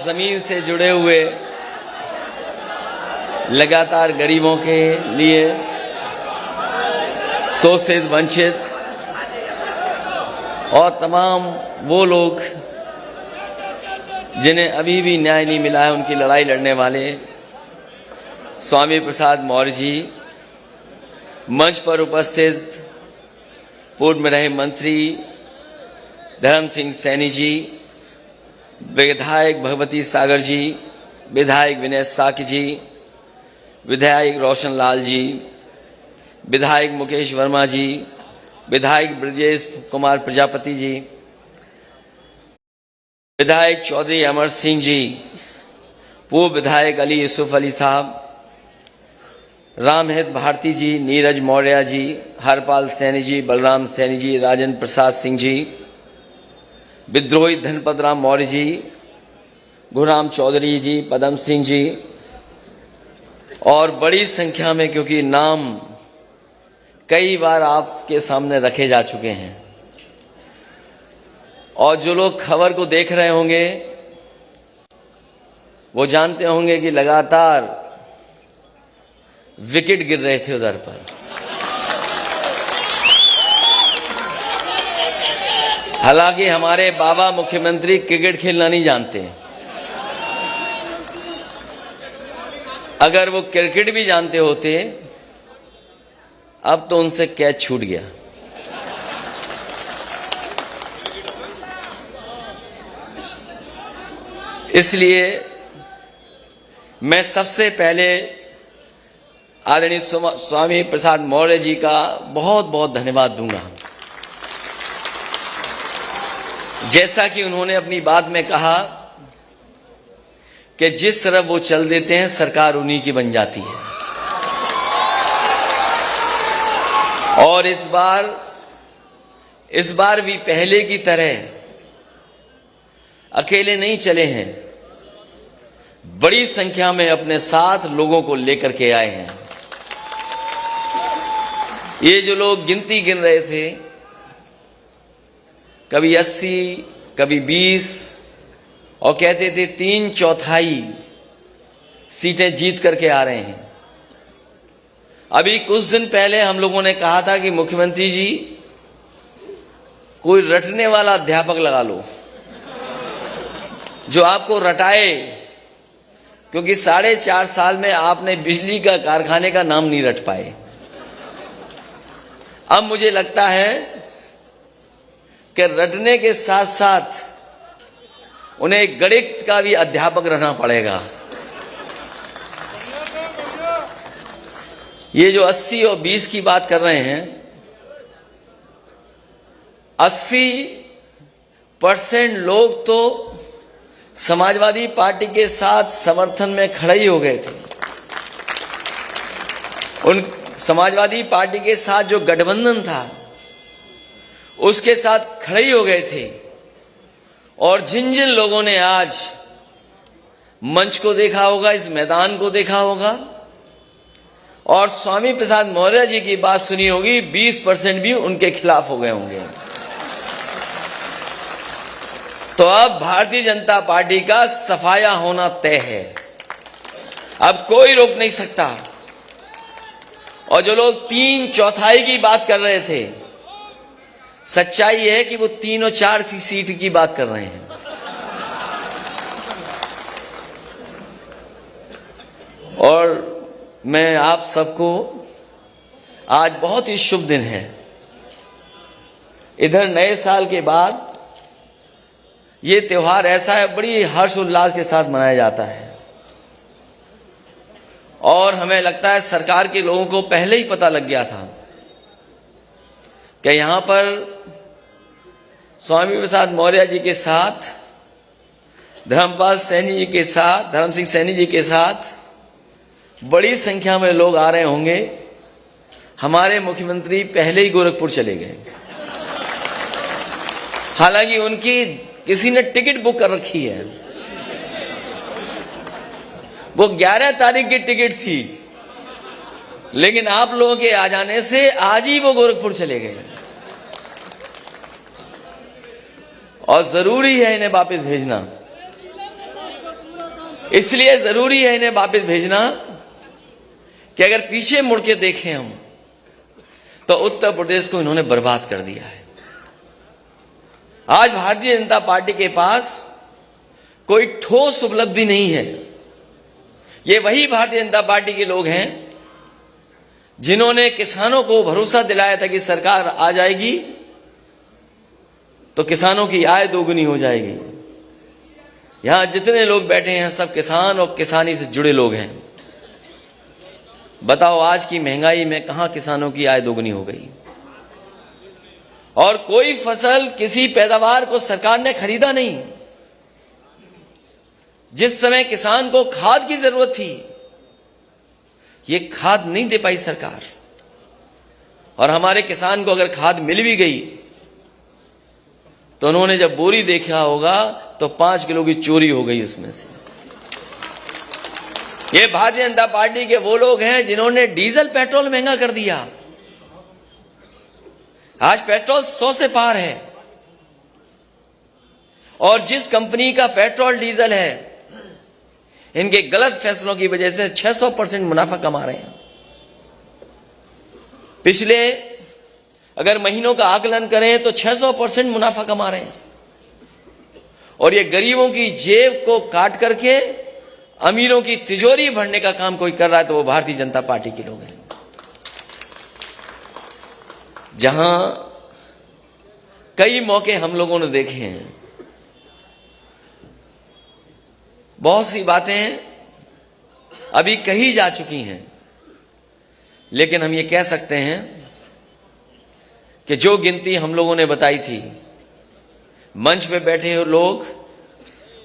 जमीन से जुड़े हुए लगातार गरीबों के लिए, शोषित, वंचित और तमाम वो लोग जिन्हें अभी भी न्याय नहीं मिला है, उनकी लड़ाई लड़ने वाले स्वामी प्रसाद मौर्य जी, मंच पर उपस्थित पूर्व में रहे मंत्री धर्म सिंह सैनी जी, विधायक भगवती सागर जी, विधायक विनय साकी जी, विधायक रोशन लाल जी, विधायक मुकेश वर्मा जी, विधायक ब्रजेश कुमार प्रजापति जी, विधायक चौधरी अमर सिंह जी, पूर्व विधायक अली यूसुफ अली साहब, रामहित भारती जी, नीरज मौर्य जी, हरपाल सैनी जी, बलराम सैनी जी, राजेंद्र प्रसाद सिंह जी, विद्रोही धनपत राम मौर्य जी, गुरराम चौधरी जी, पदम सिंह जी और बड़ी संख्या में, क्योंकि नाम कई बार आपके सामने रखे जा चुके हैं और जो लोग खबर को देख रहे होंगे वो जानते होंगे कि लगातार विकेट गिर रहे थे उधर पर। हालांकि हमारे बाबा मुख्यमंत्री क्रिकेट खेलना नहीं जानते। अगर वो क्रिकेट भी जानते होते अब तो उनसे कैच छूट गया। इसलिए मैं सबसे पहले आदरणीय स्वामी प्रसाद मौर्य जी का बहुत बहुत धन्यवाद दूंगा। जैसा कि उन्होंने अपनी बात में कहा कि जिस तरफ वो चल देते हैं सरकार उन्हीं की बन जाती है, और इस बार भी पहले की तरह अकेले नहीं चले हैं, बड़ी संख्या में अपने साथ लोगों को लेकर के आए हैं। ये जो लोग गिनती गिन रहे थे, कभी 80, कभी 20 और कहते थे 3/4 सीटें जीत करके आ रहे हैं। अभी कुछ दिन पहले हम लोगों ने कहा था कि मुख्यमंत्री जी कोई रटने वाला अध्यापक लगा लो जो आपको रटाए, क्योंकि 4.5 साल में आपने बिजली का कारखाने का नाम नहीं रट पाए। अब मुझे लगता है कि रटने के साथ साथ उन्हें गणित का भी अध्यापक रहना पड़ेगा। ये जो 80 और 20 की बात कर रहे हैं, 80% लोग तो समाजवादी पार्टी के साथ समर्थन में खड़े ही हो गए थे। उन समाजवादी पार्टी के साथ जो गठबंधन था उसके साथ खड़े ही हो गए थे। और जिन जिन लोगों ने आज मंच को देखा होगा, इस मैदान को देखा होगा और स्वामी प्रसाद मौर्य जी की बात सुनी होगी, 20% भी उनके खिलाफ हो गए होंगे। तो अब भारतीय जनता पार्टी का सफाया होना तय है, अब कोई रोक नहीं सकता। और जो लोग 3/4 की बात कर रहे थे, सच्चाई है कि वो 3 और 4 सीट की बात कर रहे हैं। और मैं आप सबको, आज बहुत ही शुभ दिन है। इधर नए साल के बाद ये त्योहार ऐसा है, बड़ी हर्षोल्लास के साथ मनाया जाता है। और हमें लगता है सरकार के लोगों को पहले ही पता लग गया था कि यहां पर स्वामी प्रसाद मौर्य जी के साथ, धर्मपाल सैनी जी के साथ, धर्म सिंह सैनी जी के साथ बड़ी संख्या में लोग आ रहे होंगे। हमारे मुख्यमंत्री पहले ही गोरखपुर चले गए, हालांकि उनकी किसी ने टिकट बुक कर रखी है। वो 11 तारीख की टिकट थी, लेकिन आप लोगों के आ जाने से आज ही वो गोरखपुर चले गए और जरूरी है इन्हें वापस भेजना। इसलिए जरूरी है इन्हें वापस भेजना कि अगर पीछे मुड़ के देखें हम तो उत्तर प्रदेश को इन्होंने बर्बाद कर दिया है। आज भारतीय जनता पार्टी के पास कोई ठोस उपलब्धि नहीं है। ये वही भारतीय जनता पार्टी के लोग हैं जिन्होंने किसानों को भरोसा दिलाया था कि सरकार आ जाएगी तो किसानों की आय दोगुनी हो जाएगी। यहां जितने लोग बैठे हैं सब किसान और किसानी से जुड़े लोग हैं। बताओ आज की महंगाई में कहां किसानों की आय दोगुनी हो गई? और कोई फसल किसी पैदावार को सरकार ने खरीदा नहीं। जिस समय किसान को खाद की जरूरत थी ये खाद नहीं दे पाई सरकार। और हमारे किसान को अगर खाद मिल भी गई तो उन्होंने जब बोरी देखा होगा तो 5 किलो की चोरी हो गई उसमें से। ये भारतीय जनता पार्टी के वो लोग हैं जिन्होंने डीजल पेट्रोल महंगा कर दिया। आज पेट्रोल 100 से पार है और जिस कंपनी का पेट्रोल डीजल है इनके गलत फैसलों की वजह से 600% मुनाफा कमा रहे हैं। पिछले अगर महीनों का आकलन करें तो 600% मुनाफा कमा रहे हैं और ये गरीबों की जेब को काट करके अमीरों की तिजोरी भरने का काम कोई कर रहा है तो वो भारतीय जनता पार्टी के लोग हैं। जहां कई मौके हम लोगों ने देखे हैं, बहुत सी बातें अभी कही जा चुकी हैं, लेकिन हम ये कह सकते हैं कि जो गिनती हम लोगों ने बताई थी, मंच पे बैठे हुए लोग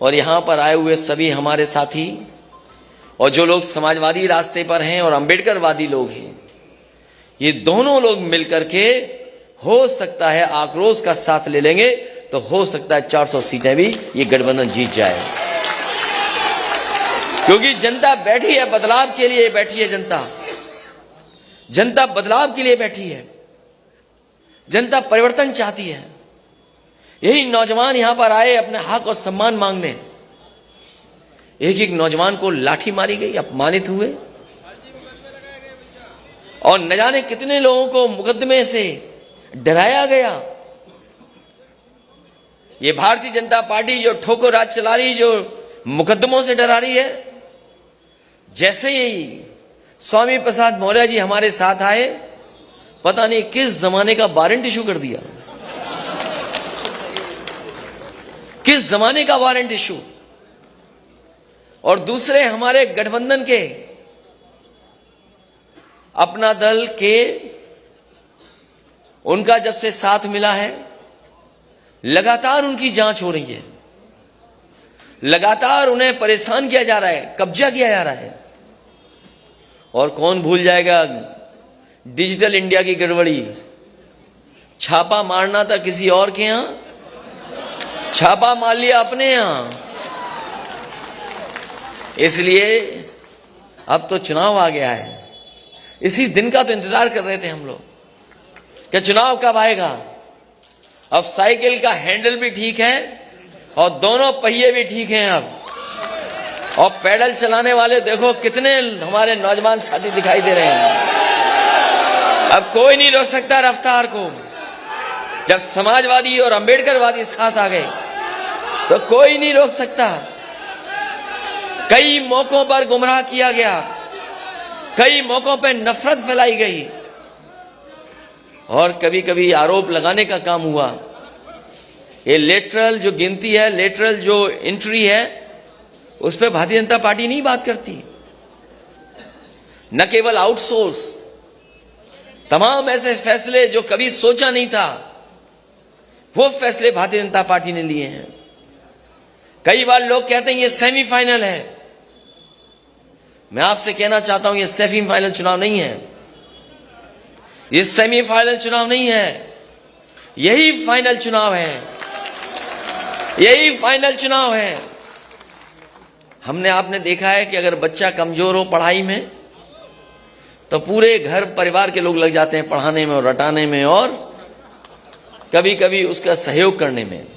और यहां पर आए हुए सभी हमारे साथी और जो लोग समाजवादी रास्ते पर हैं और अंबेडकरवादी लोग हैं, ये दोनों लोग मिलकर के हो सकता है आक्रोश का साथ ले लेंगे तो हो सकता है 400 सीटें भी ये गठबंधन जीत जाए। क्योंकि जनता बैठी है बदलाव के लिए, बैठी है जनता बदलाव के लिए बैठी है। जनता परिवर्तन चाहती है। यही नौजवान यहां पर आए अपने हक और सम्मान मांगने। एक एक नौजवान को लाठी मारी गई, अपमानित हुए और न जाने कितने लोगों को मुकदमे से डराया गया। ये भारतीय जनता पार्टी जो ठोकर राज चला रही, जो मुकदमों से डरा रही है, जैसे ही स्वामी प्रसाद मौर्य जी हमारे साथ आए, पता नहीं किस जमाने का वारंट इशू कर दिया, किस जमाने का वारंट इशू। और दूसरे हमारे गठबंधन के अपना दल के उनका जब से साथ मिला है लगातार उनकी जांच हो रही है, लगातार उन्हें परेशान किया जा रहा है, कब्जा किया जा रहा है। और कौन भूल जाएगा डिजिटल इंडिया की गड़बड़ी। छापा मारना था किसी और के यहां, छापा मार लिया अपने यहां। इसलिए अब तो चुनाव आ गया है। इसी दिन का तो इंतजार कर रहे थे हम लोग कि चुनाव कब आएगा। अब साइकिल का हैंडल भी ठीक है और दोनों पहिए भी ठीक हैं अब, और पैडल चलाने वाले देखो कितने हमारे नौजवान साथी दिखाई दे रहे हैं। अब कोई नहीं रोक सकता रफ्तार को। जब समाजवादी और अंबेडकरवादी साथ आ गए तो कोई नहीं रोक सकता। कई मौकों पर गुमराह किया गया, कई मौकों पर नफरत फैलाई गई और कभी कभी आरोप लगाने का काम हुआ। ये लेटरल जो गिनती है, लेटरल जो एंट्री है, उस पर भारतीय जनता पार्टी नहीं बात करती। न केवल आउटसोर्स, तमाम ऐसे फैसले जो कभी सोचा नहीं था वो फैसले भारतीय जनता पार्टी ने लिए हैं। कई बार लोग कहते हैं ये सेमीफाइनल है। मैं आपसे कहना चाहता हूं ये सेमीफाइनल चुनाव नहीं है, ये सेमीफाइनल चुनाव नहीं है, यही फाइनल चुनाव है, यही फाइनल चुनाव है। हमने आपने देखा है कि अगर बच्चा कमजोर हो पढ़ाई में तो पूरे घर परिवार के लोग लग जाते हैं पढ़ाने में और रटाने में और कभी कभी उसका सहयोग करने में।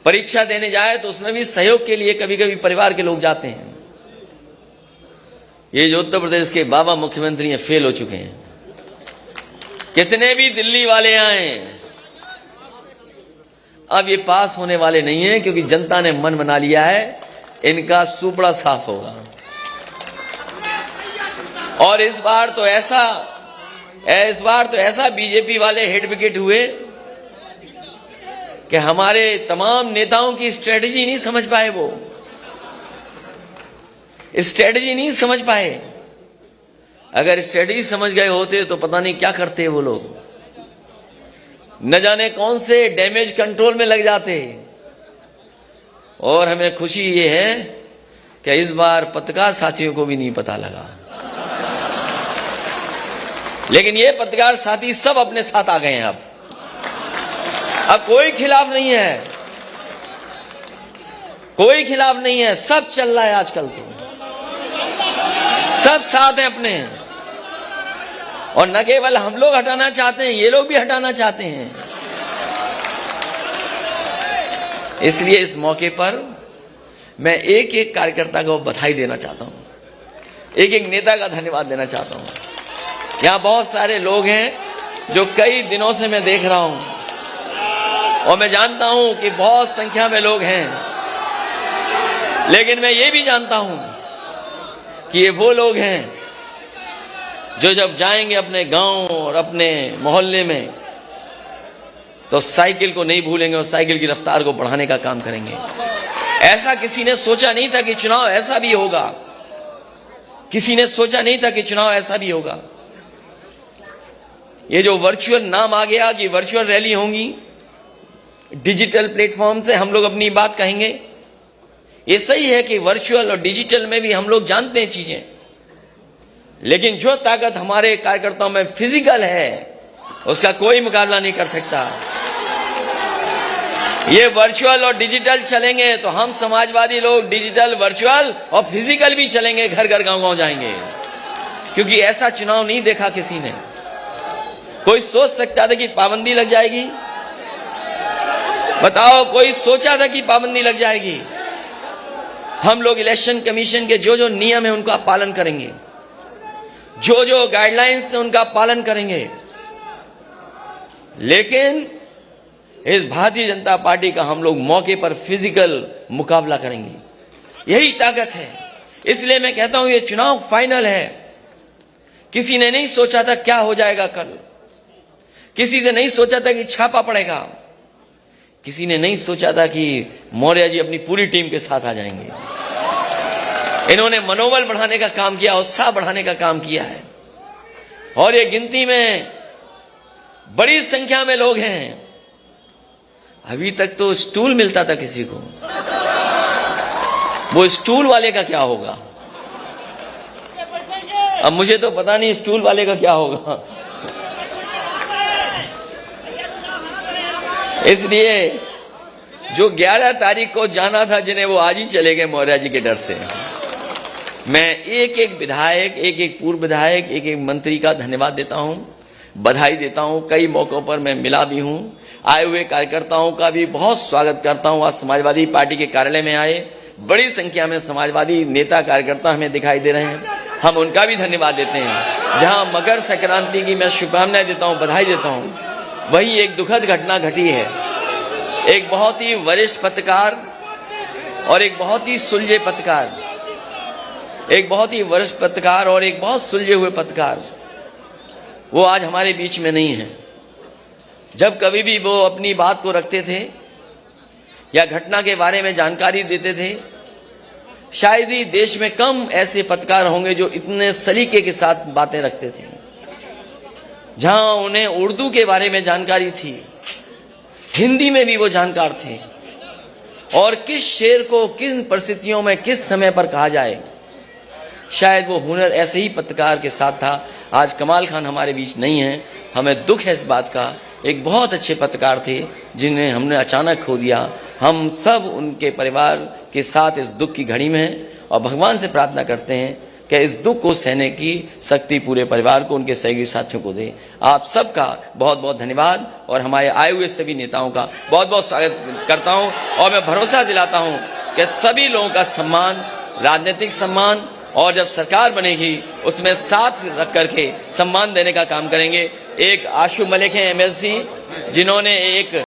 परीक्षा देने जाए तो उसमें भी सहयोग के लिए कभी कभी परिवार के लोग जाते हैं। ये जो उत्तर प्रदेश के बाबा मुख्यमंत्री हैं, फेल हो चुके हैं। कितने भी दिल्ली वाले आए, अब ये पास होने वाले नहीं हैं, क्योंकि जनता ने मन बना लिया है इनका सुपड़ा साफ होगा। और इस बार तो ऐसा बीजेपी वाले हिट विकेट हुए कि हमारे तमाम नेताओं की स्ट्रेटजी नहीं समझ पाए। वो स्ट्रेटजी नहीं समझ पाए। अगर स्ट्रेटजी समझ गए होते तो पता नहीं क्या करते वो लोग, न जाने कौन से डैमेज कंट्रोल में लग जाते। और हमें खुशी ये है कि इस बार पत्रकार साथियों को भी नहीं पता लगा, लेकिन ये पत्रकार साथी सब अपने साथ आ गए हैं। अब कोई खिलाफ नहीं है, कोई खिलाफ नहीं है, सब चल रहा है आजकल। तो सब साथ हैं अपने, और न केवल हम लोग हटाना चाहते हैं, ये लोग भी हटाना चाहते हैं। इसलिए इस मौके पर मैं एक एक कार्यकर्ता को बधाई देना चाहता हूं, एक एक नेता का धन्यवाद देना चाहता हूं। यहां बहुत सारे लोग हैं जो कई दिनों से मैं देख रहा हूं, और मैं जानता हूं कि बहुत संख्या में लोग हैं, लेकिन मैं ये भी जानता हूं कि ये वो लोग हैं जो जब जाएंगे अपने गांव और अपने मोहल्ले में तो साइकिल को नहीं भूलेंगे और साइकिल की रफ्तार को बढ़ाने का काम करेंगे। ऐसा किसी ने सोचा नहीं था कि चुनाव ऐसा भी होगा, किसी ने सोचा नहीं था कि चुनाव ऐसा भी होगा। ये जो वर्चुअल नाम आ गया कि वर्चुअल रैली होंगी, डिजिटल प्लेटफॉर्म से हम लोग अपनी बात कहेंगे, ये सही है कि वर्चुअल और डिजिटल में भी हम लोग जानते हैं चीजें, लेकिन जो ताकत हमारे कार्यकर्ताओं में फिजिकल है उसका कोई मुकाबला नहीं कर सकता। ये वर्चुअल और डिजिटल चलेंगे तो हम समाजवादी लोग डिजिटल, वर्चुअल और फिजिकल भी चलेंगे, घर घर गांव गांव जाएंगे, क्योंकि ऐसा चुनाव नहीं देखा किसी ने। कोई सोच सकता था कि पाबंदी लग जाएगी? बताओ, कोई सोचा था कि पाबंदी लग जाएगी? हम लोग इलेक्शन कमीशन के जो जो नियम है उनका पालन करेंगे, जो जो गाइडलाइंस है उनका पालन करेंगे, लेकिन इस भारतीय जनता पार्टी का हम लोग मौके पर फिजिकल मुकाबला करेंगे। यही ताकत है। इसलिए मैं कहता हूं ये चुनाव फाइनल है। किसी ने नहीं सोचा था क्या हो जाएगा कल, किसी ने नहीं सोचा था कि छापा पड़ेगा, किसी ने नहीं सोचा था कि मौर्य जी अपनी पूरी टीम के साथ आ जाएंगे। इन्होंने मनोबल बढ़ाने का काम किया, उत्साह बढ़ाने का काम किया है, और ये गिनती में बड़ी संख्या में लोग हैं। अभी तक तो स्टूल मिलता था किसी को, वो स्टूल वाले का क्या होगा? अब मुझे तो पता नहीं स्टूल वाले का क्या होगा। इसलिए जो 11 तारीख को जाना था जिन्हें, वो आज ही चले गए मौर्य जी के डर से। मैं एक एक विधायक, एक एक पूर्व विधायक, एक एक मंत्री का धन्यवाद देता हूं, बधाई देता हूं। कई मौकों पर मैं मिला भी हूं। आए हुए कार्यकर्ताओं का भी बहुत स्वागत करता हूं। आज समाजवादी पार्टी के कार्यालय में आए बड़ी संख्या में समाजवादी नेता कार्यकर्ता हमें दिखाई दे रहे हैं, हम उनका भी धन्यवाद देते हैं। जहां मकर संक्रांति की मैं शुभकामनाएं देता हूं, बधाई देता हूं, वही एक दुखद घटना घटी है। एक बहुत ही वरिष्ठ पत्रकार और एक बहुत ही सुलझे पत्रकार, एक बहुत ही वरिष्ठ पत्रकार और एक बहुत सुलझे हुए पत्रकार, वो आज हमारे बीच में नहीं है। जब कभी भी वो अपनी बात को रखते थे या घटना के बारे में जानकारी देते थे, शायद ही देश में कम ऐसे पत्रकार होंगे जो इतने सलीके के साथ बातें रखते थे। जहां उन्हें उर्दू के बारे में जानकारी थी, हिंदी में भी वो जानकार थे, और किस शेर को किन परिस्थितियों में किस समय पर कहा जाए, शायद वो हुनर ऐसे ही पत्रकार के साथ था। आज कमाल खान हमारे बीच नहीं है, हमें दुख है इस बात का। एक बहुत अच्छे पत्रकार थे जिन्हें हमने अचानक खो दिया। हम सब उनके परिवार के साथ इस दुख की घड़ी में हैं और भगवान से प्रार्थना करते हैं कि इस दुख को सहने की शक्ति पूरे परिवार को, उनके सहयोगी साथियों को दे। आप सबका बहुत बहुत धन्यवाद और हमारे आए हुए सभी नेताओं का बहुत बहुत स्वागत करता हूं और मैं भरोसा दिलाता हूं कि सभी लोगों का सम्मान, राजनीतिक सम्मान, और जब सरकार बनेगी उसमें साथ रख करके सम्मान देने का काम करेंगे। एक आशु मलिक हैं MLC, जिन्होंने एक